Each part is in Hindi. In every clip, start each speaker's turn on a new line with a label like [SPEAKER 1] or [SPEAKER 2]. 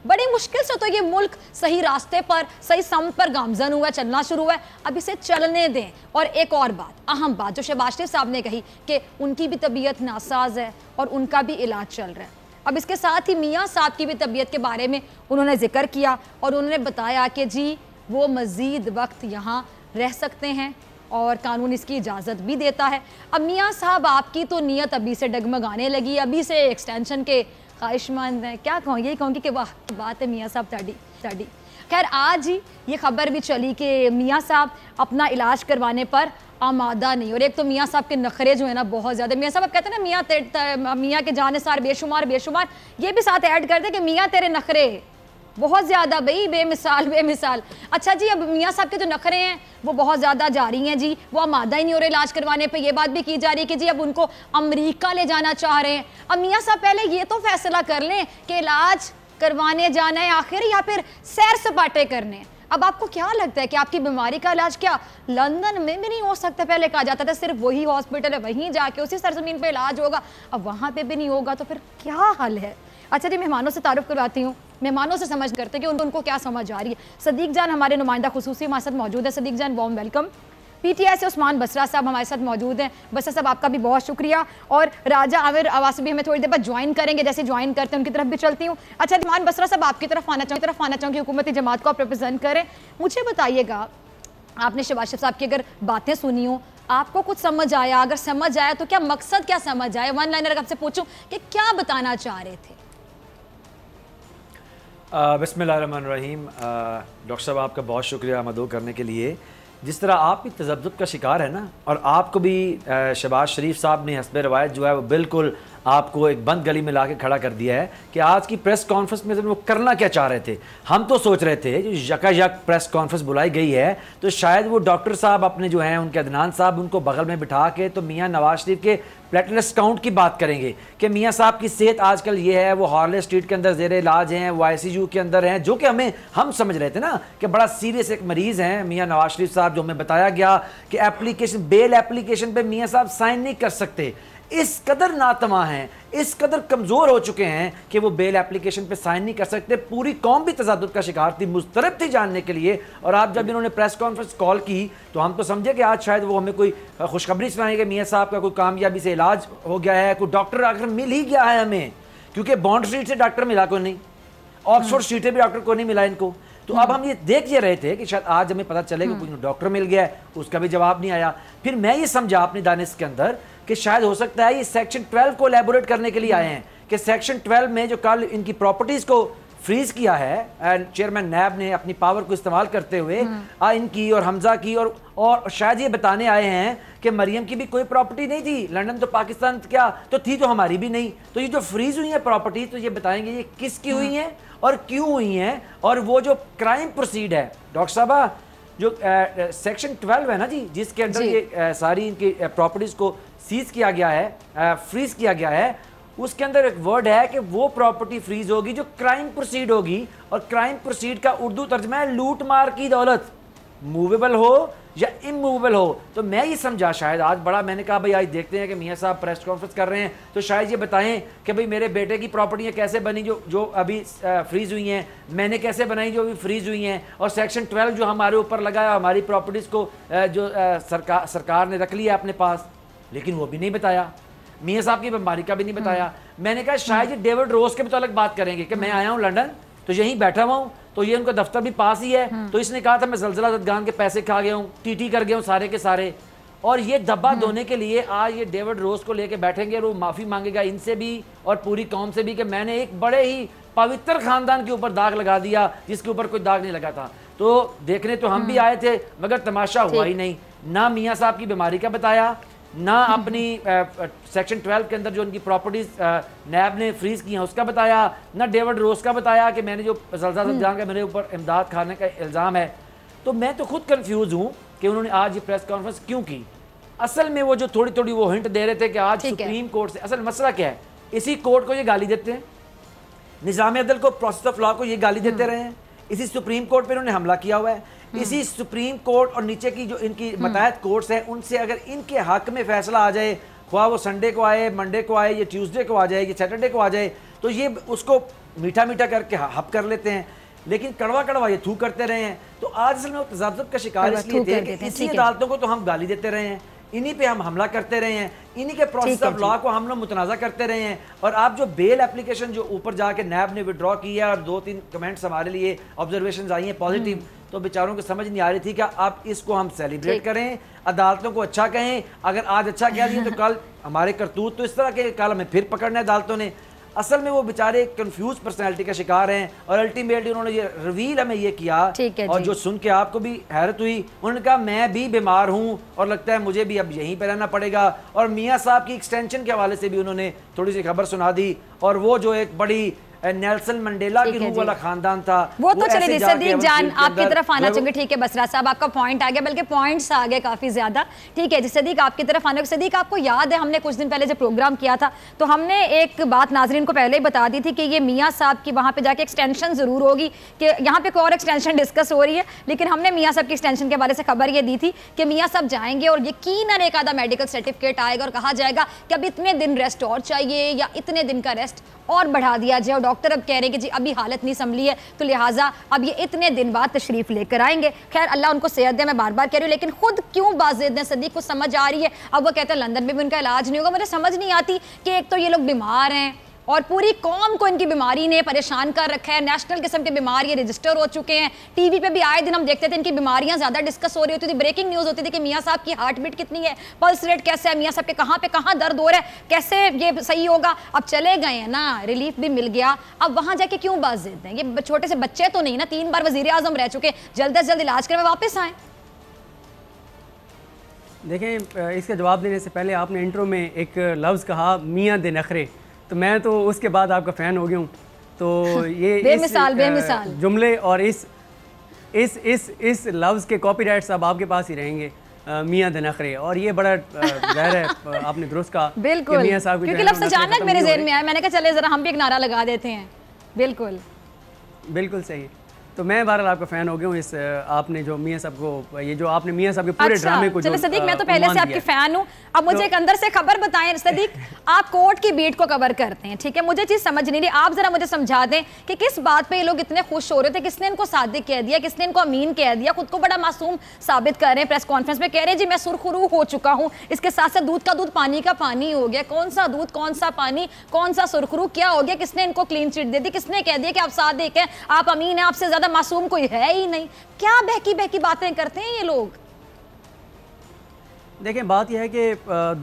[SPEAKER 1] बड़ी मुश्किल से तो ये मुल्क सही रास्ते पर, सही सम पर गामजन हुआ है, चलना शुरू हुआ है, अब इसे चलने दें। और एक और बात, अहम बात जो शहबाज शरीफ साहब ने कही कि उनकी भी तबीयत नासाज है और उनका भी इलाज चल रहा है। अब इसके साथ ही मियाँ साहब की भी तबीयत के बारे में उन्होंने जिक्र किया और उन्होंने बताया कि जी वो मज़ीद वक्त यहाँ रह सकते हैं और कानून इसकी इजाज़त भी देता है। अब मियाँ साहब आपकी तो नीयत अभी से डगमगाने लगी, अभी से एक्सटेंशन के ख्वाहिशमंद हैं। क्या कहूँ, यही कहूँगी कि वाह बात है मियाँ साहब ताड़ी। खैर आज ही ये खबर भी चली कि मियाँ साहब अपना इलाज करवाने पर आमादा नहीं। और एक तो मियाँ साहब के नखरे जो है ना बहुत ज़्यादा, मियाँ साहब कहते हैं ना मियाँ के जानिसार बेशुमार, ये भी साथ ऐड करते कि मियाँ तेरे नखरे बहुत ज़्यादा भाई, बेमिसाल। अच्छा जी, अब मियाँ साहब के जो नखरे हैं वो बहुत ज़्यादा जारी हैं जी, वो आमादा ही नहीं हो रहे इलाज करवाने पे। ये बात भी की जा रही है कि जी अब उनको अमेरिका ले जाना चाह रहे हैं। अब मियाँ साहब पहले ये तो फैसला कर लें कि इलाज करवाने जाना है आखिर या फिर सैर सपाटे करने। अब आपको क्या लगता है कि आपकी बीमारी का इलाज क्या लंदन में भी नहीं हो सकता? पहले कहा जाता था सिर्फ वही हॉस्पिटल है, वहीं जाके उसी सरजमीन पे इलाज होगा, अब वहाँ पे भी नहीं होगा, तो फिर क्या हल है? अच्छा जी, मेहमानों से तारुफ करवाती हूँ, मेहमानों से समझ करते कि उनको क्या समझ आ रही है। सदीक जान हमारे नुमाइंदा खुसूसी हमारे साथ मौजूद है। सदीक जान वार्म वेलकम। पीटीआई से उस्मान बसरा साहब हमारे साथ मौजूद हैं। बसरा साहब आपका भी बहुत शुक्रिया। और राजा आमिर आवास भी हमें थोड़ी देर बाद ज्वाइन करेंगे, जैसे ज्वाइन करते हैं उनकी तरफ भी चलती हूँ। अच्छा उस्मान बसरा साहब आपकी तरफ आना चाहूँगी, हुकूमती जमात को आप रिप्रेजेंट करें। मुझे बताइएगा, आपने शहबाज शरीफ साहब की अगर बातें सुनी हो, आपको कुछ समझ आया? अगर समझ आया तो क्या मकसद क्या समझ आया? वन लाइनर आपसे पूछूं कि क्या बताना चाह रहे थे?
[SPEAKER 2] बिस्मिल्लाहिर्रहमानिर्रहीम। डॉक्टर साहब आपका बहुत शुक्रिया मदऊ करने के लिए। जिस तरह आप भी तज़ब्ज़ुब का शिकार है ना, और आपको भी शहबाज शरीफ साहब ने हस्ब रवायत जो है वो बिल्कुल आपको एक बंद गली में ला के खड़ा कर दिया है कि आज की प्रेस कॉन्फ्रेंस में वो करना क्या चाह रहे थे। हम तो सोच रहे थे जो यकायक प्रेस कॉन्फ्रेंस बुलाई गई है तो शायद वो डॉक्टर साहब अपने जो हैं उनके अदनान साहब उनको बगल में बिठा के तो मियाँ नवाज शरीफ के प्लेटलेट्स काउंट की बात करेंगे कि मियाँ साहब की सेहत आजकल ये है, वो हार्ले स्ट्रीट के अंदर जेर इलाज हैं, वो ICU के अंदर हैं, जो कि हम समझ रहे थे ना कि बड़ा सीरियस एक मरीज़ हैं मियाँ नवाज शरीफ साहब, जो हमें बताया गया कि बेल एप्लीकेशन पे मियाँ साहब साइन नहीं कर सकते। इस कदर नातमा हैं, इस कदर कमज़ोर हो चुके हैं कि वो बेल एप्लीकेशन पे साइन नहीं कर सकते। पूरी कौम भी तज़ादुद का शिकार थी, मुस्तरब थी जानने के लिए। और आज जब इन्होंने प्रेस कॉन्फ्रेंस कॉल की तो हम तो समझे कि आज शायद वो हमें कोई खुशखबरी सुनाएंगे, मियाँ साहब का कोई कामयाबी से इलाज हो गया है, कोई डॉक्टर आखिर मिल ही गया है हमें, क्योंकि बॉन्ड स्ट्रीट से डॉक्टर मिला कोई नहीं, ऑक्सफोर्ड स्ट्रीट से भी डॉक्टर को नहीं मिला इनको। तो अब हम ये देख ये रहे थे कि शायद आज हमें पता चले कि कोई डॉक्टर मिल गया है, उसका भी जवाब नहीं आया। फिर मैं ये समझा अपनी दानिश के अंदर कि शायद हो सकता है ये सेक्शन 12 को एलैबोरेट करने के लिए आए हैं कि सेक्शन 12 में जो कल इनकी प्रॉपर्टीज को फ्रीज किया है एंड चेयरमैन नैब ने अपनी पावर को इस्तेमाल करते हुए इनकी और हमजा की और शायद ये बताने आए हैं कि मरियम की भी कोई प्रॉपर्टी नहीं थी, लंदन तो पाकिस्तान क्या तो थी, तो हमारी भी नहीं। तो ये जो फ्रीज हुई है प्रॉपर्टी, तो ये बताएंगे ये किसकी हुई हैं और क्यों हुई हैं। और वो जो क्राइम प्रोसीड है डॉक्टर साहब, जो सेक्शन 12 है ना जी, जिसके अंदर ये सारी इनकी प्रॉपर्टीज को सीज किया गया है, फ्रीज किया गया है, उसके अंदर एक वर्ड है कि वो प्रॉपर्टी फ्रीज होगी जो क्राइम प्रोसीड होगी। और क्राइम प्रोसीड का उर्दू तर्जमा है लूट मार की दौलत, मूवेबल हो या इमूवेबल हो। तो मैं ये समझा शायद आज बड़ा, मैंने कहा भाई आज देखते हैं कि मियाँ साहब प्रेस कॉन्फ्रेंस कर रहे हैं तो शायद ये बताएं कि भाई मेरे बेटे की प्रॉपर्टियाँ कैसे बनी जो अभी फ्रीज हुई हैं, मैंने कैसे बनाई जो अभी फ्रीज हुई हैं, और सेक्शन 12 जो हमारे ऊपर लगाया, हमारी प्रॉपर्टीज़ को जो सरकार ने रख लिया अपने पास, लेकिन वो भी नहीं बताया। मियाँ साहब की बीमारी का भी नहीं बताया। मैंने कहा शायद ये डेविड रोज के मुताबिक बात करेंगे कि मैं आया हूँ लंदन तो यहीं बैठा हुआ हूँ, तो ये उनका दफ्तर भी पास ही है, तो इसने कहा था मैं ज़लज़ला ज़दगान के पैसे खा गया हूँ, टीटी कर गया हूँ सारे के सारे, और ये दबा धोने के लिए आज ये डेविड रोज को लेके बैठेंगे और वो माफ़ी मांगेगा इनसे भी और पूरी कौम से भी कि मैंने एक बड़े ही पवित्र खानदान के ऊपर दाग लगा दिया जिसके ऊपर कोई दाग नहीं लगा था। तो देखने तो हम भी आए थे मगर तमाशा हुआ ही नहीं। ना मियाँ साहब की बीमारी का बताया, ना अपनी सेक्शन 12 के अंदर जो उनकी प्रॉपर्टीज नैब ने फ्रीज की हैं उसका बताया, ना डेविड रोज का बताया कि मैंने जो ज़लज़ला का मेरे ऊपर इमदाद खाने का इल्ज़ाम है। तो मैं तो खुद कंफ्यूज हूँ कि उन्होंने आज ये प्रेस कॉन्फ्रेंस क्यों की। असल में वो जो थोड़ी थोड़ी वो हिंट दे रहे थे कि आज सुप्रीम कोर्ट से, असल मसला क्या है, इसी कोर्ट को ये गाली देते हैं, निज़ाम अदल को, प्रोसेस ऑफ लॉ को ये गाली देते रहे हैं, इसी सुप्रीम कोर्ट पर इन्होंने हमला किया हुआ है। इसी सुप्रीम कोर्ट और नीचे की जो इनकी मतहत कोर्ट्स हैं उनसे अगर इनके हक में फैसला आ जाए, ख्वाह वो संडे को आए, मंडे को आए, ये ट्यूसडे को आ जाए, ये सैटरडे को आ जाए, तो ये उसको मीठा मीठा करके हप कर लेते हैं, लेकिन कड़वा कड़वा ये थू करते रहे हैं। तो आज असल में वो तज़ब्ज़ुब का शिकार इसलिए थे कि इसी अदालतों को तो हम गाली देते रहे हैं, इन्हीं पे हम हमला करते रहे हैं, इन्हीं के प्रोसेस ऑफ लॉ को हम लोग मुतनाज़ा करते रहे हैं। और आप जो बेल एप्लीकेशन जो ऊपर जाके नैब ने विड्रॉ किया और 2-3 कमेंट्स हमारे लिए ऑब्जर्वेशन आई हैं पॉजिटिव, तो बेचारों को समझ नहीं आ रही थी कि अब इसको हम सेलिब्रेट करें, अदालतों को अच्छा कहें। अगर आज अच्छा कह दिए तो कल हमारे करतूत तो इस तरह के, कल हमें फिर पकड़ना है अदालतों ने। असल में वो बेचारे कंफ्यूज पर्सनालिटी का शिकार हैं और अल्टीमेटली उन्होंने ये रिवील हमें ये किया, और जो सुन के आपको भी हैरत हुई, उन्होंने कहा मैं भी बीमार हूँ और लगता है मुझे भी अब यहीं पर रहना पड़ेगा। और मियाँ साहब की एक्सटेंशन के हवाले से भी उन्होंने थोड़ी सी खबर सुना दी, और वो जो एक बड़ी नेल्सन मंडेला की रूह वाला खानदान था
[SPEAKER 1] वो तो चले जी। सदीक जान आपकी तरफ आना चाहिए। ठीक है बसरा साहब, आपका पॉइंट आ गया, बल्कि पॉइंट्स आ गए काफी ज्यादा। ठीक है जी सदीक, आपकी तरफ आना। सदीक आपको याद है हमने कुछ दिन पहले जब प्रोग्राम किया था तो हमने एक बात नाजरीन को पहले ही बता दी थी कि ये मियाँ साहब की वहां पे जाके एक्सटेंशन जरूर होगी, कि यहाँ पे कोई और एक्सटेंशन डिस्कस हो रही है, लेकिन हमने मियाँ साहब की एक्सटेंशन के बारे से खबर ये दी थी कि मियाँ साहब जाएंगे और यकीनन एक आधा मेडिकल सर्टिफिकेट आएगा और कहा जाएगा कि अब इतने दिन रेस्ट और चाहिए या इतने दिन का रेस्ट और बढ़ा दिया जाए। और डॉक्टर अब कह रहे हैं कि जी अभी हालत नहीं संभली है, तो लिहाजा अब ये इतने दिन बाद तशरीफ लेकर आएंगे। खैर अल्लाह उनको सेहत दे, मैं बार बार कह रही हूँ, लेकिन खुद क्यों बाज़िद हैं? सदीक को समझ आ रही है, अब वो कहते हैं लंदन में भी उनका इलाज नहीं होगा। मुझे समझ नहीं आती कि एक तो ये लोग बीमार हैं और पूरी कौम को इनकी बीमारी ने परेशान कर रखा है, नेशनल किस्म की बीमारी रजिस्टर हो चुके हैं। टीवी पे भी आए दिन हम देखते थे इनकी बीमारियां ज्यादा डिस्कस हो रही होती थी, ब्रेकिंग न्यूज होती थी कि मियाँ साहब की हार्ट बीट कितनी है, पल्स रेट कैसे है, मियाँ साहब के कहाँ पे कहाँ दर्द हो रहा है, कैसे ये सही होगा। अब चले गए हैं ना, रिलीफ भी मिल गया, अब वहां जाके क्यों बाज़िद हैं? ये छोटे से बच्चे तो नहीं ना, 3 बार वजीर आजम रह चुके, जल्द से जल्द इलाज करके वापस आए।
[SPEAKER 3] देखें, इसका जवाब देने से पहले आपने इंट्रो में एक लफ्ज़ कहा मियाँ दे नखरे, तो मैं तो उसके बाद आपका फ़ैन हो गया हूँ। तो ये बेमिसाल जुमले और इस लफ्ज़ के कॉपीराइट सब आपके पास ही रहेंगे, मियाँ दे नखरे। और ये बड़ा ज़ाहिर है आपने दुरुस्त कहा, बिल्कुल मियाँ साहब, क्योंकि लफ्ज़ अचानक मेरे ज़हन में आया, मैंने कहा चले ज़रा हम भी एक नारा लगा देते हैं। बिल्कुल बिल्कुल सही। तो मैं बहरहाल आपका फ़ैन हो गया हूँ इस आपने जो मियाँ साहब को, ये जो आपने मियाँ साहब के पूरे ड्रामे को, चलो सदीक मैं तो पहले से आपकी फ़ैन हूँ, अब मुझे एक अंदर से खबर बताएं सदीक, आप कोर्ट की बीट को कवर करते हैं, ठीक है, मुझे चीज़ समझ नहीं रही, आप ज़रा मुझे समझा दें कि किस बात पे ये लोग इतने खुश हो रहे थे, किसने इनको सादिक कह दिया, किसने इनको अमीन कह दिया, खुद को बड़ा मासूम साबित कर रहे हैं, प्रेस कॉन्फ्रेंस में कह रहे हैं जी मैं सुरखरू हो चुका हूँ, इसके साथ साथ दूध का दूध पानी का पानी हो गया। कौन सा दूध, कौन सा पानी, कौन सा सुरखरू, क्या हो गया? किसने इनको क्लीन चिट दे दी? किसने कह दिया कि आप सादिक हैं, आप अमीन हैं, आपसे ज़्यादा मासूम कोई है ही नहीं? क्या बहकी बहकी बातें करते हैं ये लोग।
[SPEAKER 4] देखें, बात यह है कि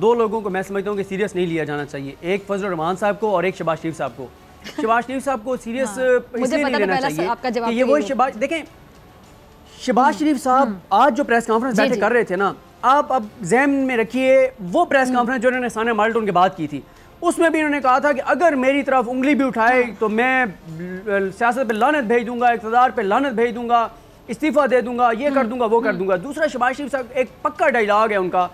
[SPEAKER 4] 2 लोगों को मैं समझता हूँ कि सीरियस नहीं लिया जाना चाहिए, एक फजलुर रहमान साहब को और एक शहबाज शरीफ साहब को। शहबाज शरीफ साहब को सीरियस इसलिए नहीं लेना चाहिए कि ये वो शहबाज, देखें शहबाज शरीफ साहब आज जो प्रेस कॉन्फ्रेंस बैठे कर रहे थे ना, आप अब ज़हन में रखिए वो प्रेस कॉन्फ्रेंस जो इन्होंने सानिया माल्टन के बाद की थी, उसमें भी इन्होंने कहा था कि अगर मेरी तरफ उंगली भी उठाए तो मैं सियासत पे लानत भेज दूंगा, इक़्तिदार पे लानत भेज दूंगा, इस्तीफ़ा दे दूंगा, ये कर दूंगा, वो कर दूंगा। दूसरा शहबाज शरीफ साहब एक पक्का डायलॉग है उनका,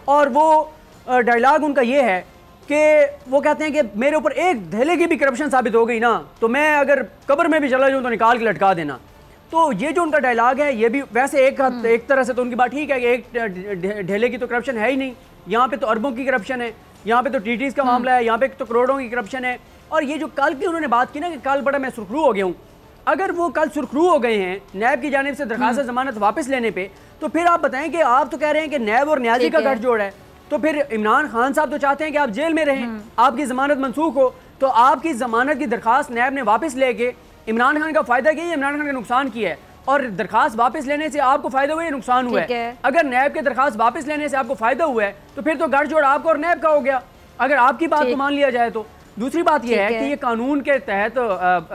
[SPEAKER 4] और वो डायलॉग उनका ये है कि वो कहते हैं कि मेरे ऊपर एक धेले की भी करप्शन साबित हो गई ना तो मैं अगर कब्र में भी चला जाऊँ तो निकाल के लटका देना। तो ये जो उनका डायलॉग है ये भी वैसे एक तरह से तो उनकी बात ठीक है कि एक ढेले की तो करप्शन है ही नहीं, यहाँ पे तो अरबों की करप्शन है, यहाँ पे तो टीटीज का मामला है, यहाँ पे तो करोड़ों की करप्शन है। और ये जो कल की उन्होंने बात की ना कि कल बड़ा मैं सुरखरू हो गया हूँ, अगर वो कल सुरखरू हो गए हैं नैब की जानिब से दरखास्त जमानत वापस लेने पे, तो फिर आप बताएं कि आप तो कह रहे हैं कि नैब और न्याजी का गठजोड़ है, तो फिर इमरान खान साहब तो चाहते हैं कि आप जेल में रहें, आपकी जमानत मनसूख हो, तो आपकी जमानत की दरखास्त नैब ने वापस लेके इमरान खान का फायदा किया, इमरान खान का नुकसान किया है। और दरखास्त वापस लेने से आपको फायदा हुआ है, नुकसान हुआ है। अगर नैब के दरखास्त वापस लेने से आपको फायदा हुआ है तो फिर तो गठजोड़ आपका और नैब का हो गया, अगर आपकी बात को मान लिया जाए तो। दूसरी बात यह है कि ये कानून के तहत,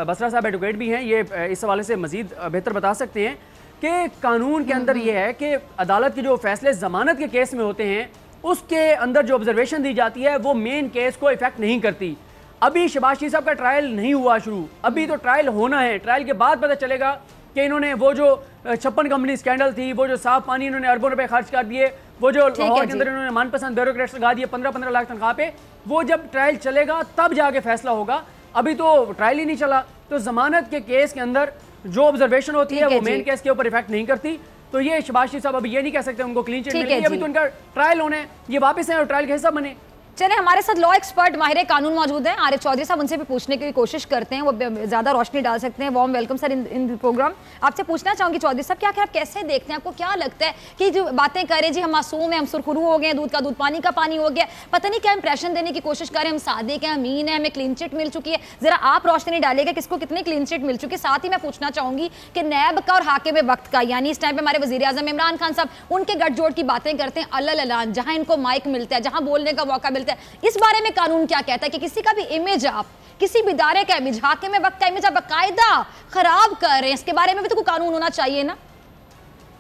[SPEAKER 4] बसरा साहब एडवोकेट भी हैं, ये इस हवाले से मजीद बेहतर बता सकते हैं कि कानून के अंदर ये है कि अदालत के जो फैसले जमानत के केस में होते हैं उसके अंदर जो ऑब्जर्वेशन दी जाती है वो मेन केस को इफेक्ट नहीं करती। अभी शहबाज शरीफ साहब का ट्रायल नहीं हुआ शुरू, अभी तो ट्रायल होना है, ट्रायल के बाद पता चलेगा कि इन्होंने वो जो 56 कंपनी स्कैंडल थी, वो जो साफ पानी इन्होंने अरबों रुपए खर्च कर दिए, वो जो लाहौर के अंदर इन्होंने मनपसंद ब्यूरोक्रेट्स लगा दिए 15-15 लाख तनख्वाह पे, वो जब ट्रायल चलेगा तब जाके फैसला होगा। अभी तो ट्रायल ही नहीं चला, तो जमानत के केस के अंदर जो ऑब्जर्वेशन होती है वो मेन केस के ऊपर इफेक्ट नहीं करती। तो ये शहबाज शरीफ साहब अभी ये नहीं कह सकते उनको क्लीन चिट मिल गई, अभी तो उनका ट्रायल होना है, ये वापस है और ट्रायल का हिस्सा बने।
[SPEAKER 1] चले, हमारे साथ लॉ एक्सपर्ट माहिर कानून मौजूद हैं आरिफ चौधरी साहब, उनसे भी पूछने की कोशिश करते हैं, वो ज्यादा रोशनी डाल सकते हैं। वार्म वेलकम सर इन प्रोग्राम। आपसे पूछना चाहूंगी चौधरी साहब, क्या आप कैसे देखते हैं, आपको क्या लगता है कि जो बातें करें जी हम मासूम हैं, हम सुरखरू हो गए, दूध का दूध पानी का पानी हो गया, पता नहीं क्या इंप्रेशन देने की कोशिश करें, हम सादिक हैं, अमीन है, हमें क्लीन चिट मिल चुकी है, जरा आप रोशनी डालेगा किसको कितनी क्लीन चिट मिल चुकी है। साथ ही मैं पूछना चाहूंगी कि नैब का और हाकिम वक्त का, यानी इस टाइम पे हमारे वजीर आजम इमरान खान साहब उनके गठजोड़ की बातें करते हैं अल्ल अलान, जहां इनको माइक मिलता है, जहां बोलने का मौका मिलता है, इस बारे में कानून क्या कहता है कि किसी का भी इमेज, आप किसी भी इदारे का इमेज, हाकिम वक्त का इमेज आप बाकायदा खराब कर रहे हैं, इसके बारे में भी तो कोई कानून होना चाहिए ना।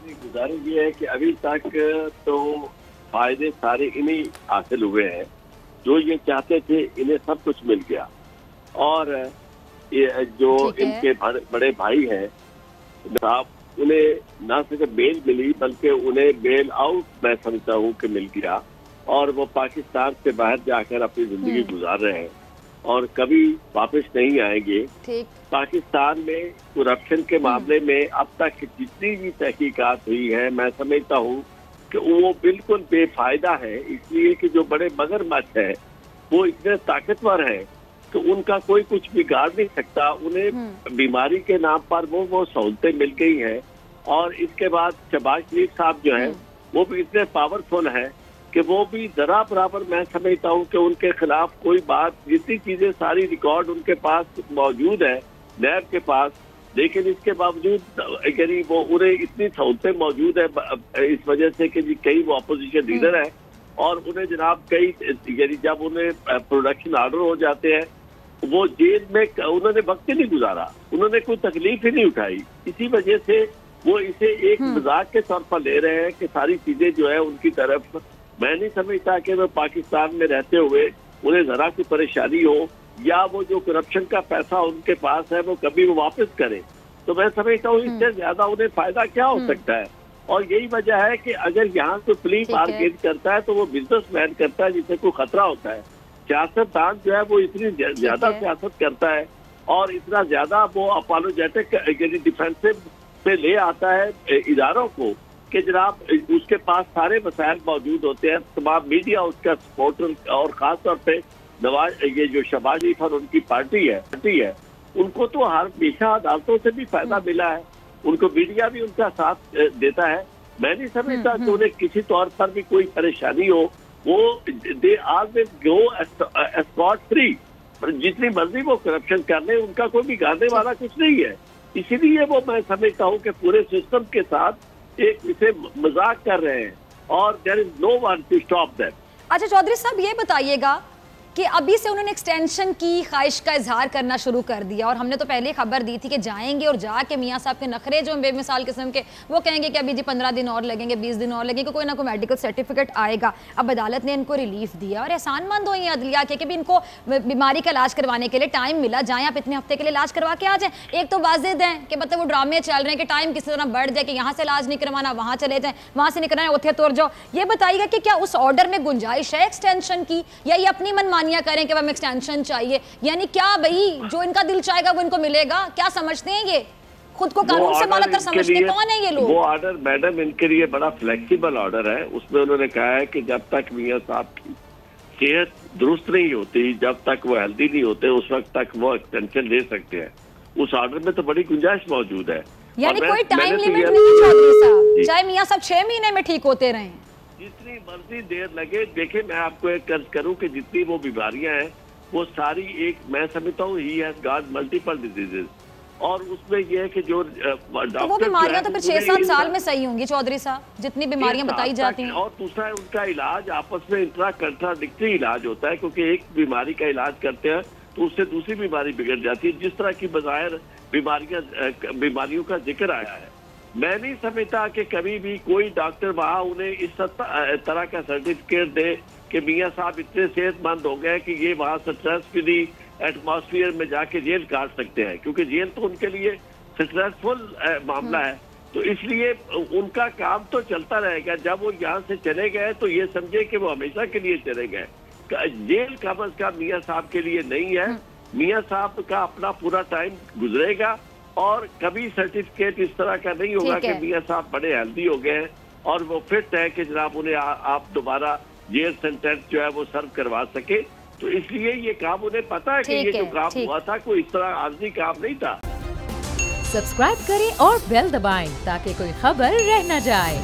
[SPEAKER 5] गुजारिश ये है कि अभी तक तो फायदे सारे इन्हीं हासिल हुए हैं, जो ये चाहते थे इन्हें सब कुछ मिल गया, और ये जो इनके बड़े भाई हैं साहब, उन्हें ना सिर्फ बेल मिली बल्कि उन्हें बेल आउट मैं समझता हूँ कि मिल गया, और वो पाकिस्तान से बाहर जाकर अपनी जिंदगी गुजार रहे हैं और कभी वापस नहीं आएंगे। पाकिस्तान में करप्शन के मामले में अब तक जितनी भी तहकीकात हुई है, मैं समझता हूँ कि वो बिल्कुल बेफायदा है, इसलिए कि जो बड़े मगरमच्छ है वो इतने ताकतवर हैं तो उनका कोई कुछ बिगाड़ नहीं सकता। उन्हें बीमारी के नाम पर वो सहूलतें मिल गई हैं, और इसके बाद शहबाज शरीफ साहब जो है वो भी इतने पावरफुल है कि वो भी जरा बराबर मैं समझता हूँ कि उनके खिलाफ कोई बात, जितनी चीजें सारी रिकॉर्ड उनके पास मौजूद है नैब के पास, लेकिन इसके बावजूद यानी वो उन्हें इतनी सहूलतें मौजूद है इस वजह से कि कई वो अपोजिशन लीडर है, और उन्हें जनाब कई यानी जब उन्हें प्रोडक्शन ऑर्डर हो जाते हैं वो जेल में उन्होंने वक्त ही नहीं गुजारा, उन्होंने कोई तकलीफ ही नहीं उठाई, इसी वजह से वो इसे एक मजाक के तौर पर ले रहे हैं कि सारी चीजें जो है उनकी तरफ। मैं नहीं समझता कि वो पाकिस्तान में रहते हुए उन्हें जरा सी परेशानी हो, या वो जो करप्शन का पैसा उनके पास है वो कभी वो वापस करें, तो मैं समझता हूँ इससे ज्यादा उन्हें फायदा क्या हो सकता है। और यही वजह है कि अगर यहाँ से फ्ली मार्केट करता है तो वो बिजनेसमैन करता है जिसे कोई खतरा होता है। सियासतदान जो है वो इतनी ज्यादा सियासत करता है और इतना ज्यादा वो अपोलोजेटिक यानी डिफेंसिव पे ले आता है इदारों को कि जनाब उसके पास सारे वसाइल मौजूद होते हैं, तमाम मीडिया उसका सपोर्टर, और खासतौर पे नवाज ये जो शहबाज शरीफ और उनकी पार्टी है उनको तो हमेशा अदालतों से भी फायदा मिला है, उनको मीडिया भी उनका साथ देता है। मैं नहीं समझता कि उन्हें किसी तौर पर भी कोई परेशानी हो, वो they always go escort free, जितनी मर्जी वो करप्शन कर ले उनका कोई बिगाड़ने वाला कुछ नहीं है। इसीलिए वो मैं समझता हूँ कि पूरे सिस्टम के साथ एक इसे मजाक कर रहे हैं, और there is no one to stop that.
[SPEAKER 1] अच्छा चौधरी साहब ये बताइएगा कि अभी से उन्होंने एक्सटेंशन की ख्वाहिश का इजहार करना शुरू कर दिया, और हमने तो पहले खबर दी थी कि जाएंगे और जाके मियाँ साहब के नखरे जो बेमिसाल किस्म के, वो कहेंगे कि अभी जी 15 दिन और लगेंगे, 20 दिन और लगेंगे, कोई ना कोई मेडिकल सर्टिफिकेट आएगा। अब अदालत ने इनको रिलीफ दिया और एहसानमंद हो ये अदलिया के कि भी इनको बीमारी का इलाज करवाने के लिए टाइम मिला, जाएँ आप इतने हफ्ते के लिए इलाज करवा के आ जाएँ। एक तो वाजिद है कि मतलब वो ड्रामे चल रहे हैं कि टाइम किसी तरह बढ़ जाए कि यहाँ से इलाज नहीं करवाना वहाँ चले जाएँ, वहाँ से नहीं कराना उथे तोड़ जाओ। ये बताइएगा कि क्या उस ऑर्डर में गुंजाइश है एक्सटेंशन की, या ये अपनी मनमानियाँ करें कि हमें एक्सटेंशन चाहिए, यानी क्या भाई जो इनका दिल चाहेगा वो इनको मिलेगा? क्या समझते हैं ये खुद को कानून से बालातर समझते हैं? कौन है ये लोग?
[SPEAKER 5] वो ऑर्डर मैडम इनके लिए बड़ा फ्लेक्सिबल ऑर्डर है, उसमें उन्होंने कहा है कि जब तक मियां साहब की सेहत दुरुस्त नहीं होती, जब तक वो हेल्दी नहीं होते, उस वक्त तक वो एक्सटेंशन ले सकते हैं। उस ऑर्डर में तो बड़ी गुंजाइश मौजूद है,
[SPEAKER 1] यानी कोई टाइम लिमिट नहीं है चौधरी साहब, चाहे मियां साहब 6 महीने में ठीक होते रहें,
[SPEAKER 5] जितनी मर्जी देर लगे। देखिए मैं आपको एक कर्ज करूं कि जितनी वो बीमारियां हैं वो सारी एक, मैं समझता हूँ he has got multiple diseases, और उसमें यह है कि जो
[SPEAKER 1] तो वो बीमारियां तो फिर 6-7 साल में सही होंगी चौधरी साहब, जितनी बीमारियां बताई जाती हैं।
[SPEAKER 5] और दूसरा है उनका इलाज आपस में इंट्रा कंट्राडिक्टरी इलाज होता है, क्योंकि एक बीमारी का इलाज करते हैं तो उससे दूसरी बीमारी बिगड़ जाती है, जिस तरह की बज़ाहिर बीमारियों का जिक्र आया है। मैं नहीं समझता कि कभी भी कोई डॉक्टर वहाँ उन्हें इस तरह का सर्टिफिकेट दे कि मियाँ साहब इतने सेहतमंद हो गए कि ये वहाँ स्ट्रेस फ्री एटमॉस्फेयर में जाके जेल काट सकते हैं, क्योंकि जेल तो उनके लिए स्ट्रेसफुल मामला है। तो इसलिए उनका काम तो चलता रहेगा, जब वो यहाँ से चले गए तो ये समझे कि वो हमेशा के लिए चले गए। जेल कम अज कम मियाँ साहब के लिए नहीं है, मियाँ साहब का अपना पूरा टाइम गुजरेगा, और कभी सर्टिफिकेट इस तरह का नहीं होगा कि मियाँ साहब बड़े हेल्दी हो गए हैं और वो फिट है कि जनाब उन्हें आप दोबारा जेल सेंटेंस जो है वो सर्व करवा सके। तो इसलिए ये काम उन्हें पता है कि ये जो काम हुआ था कोई इस तरह आर्जी काम नहीं था।
[SPEAKER 6] सब्सक्राइब करें और बेल दबाएं ताकि कोई खबर रह न जाए।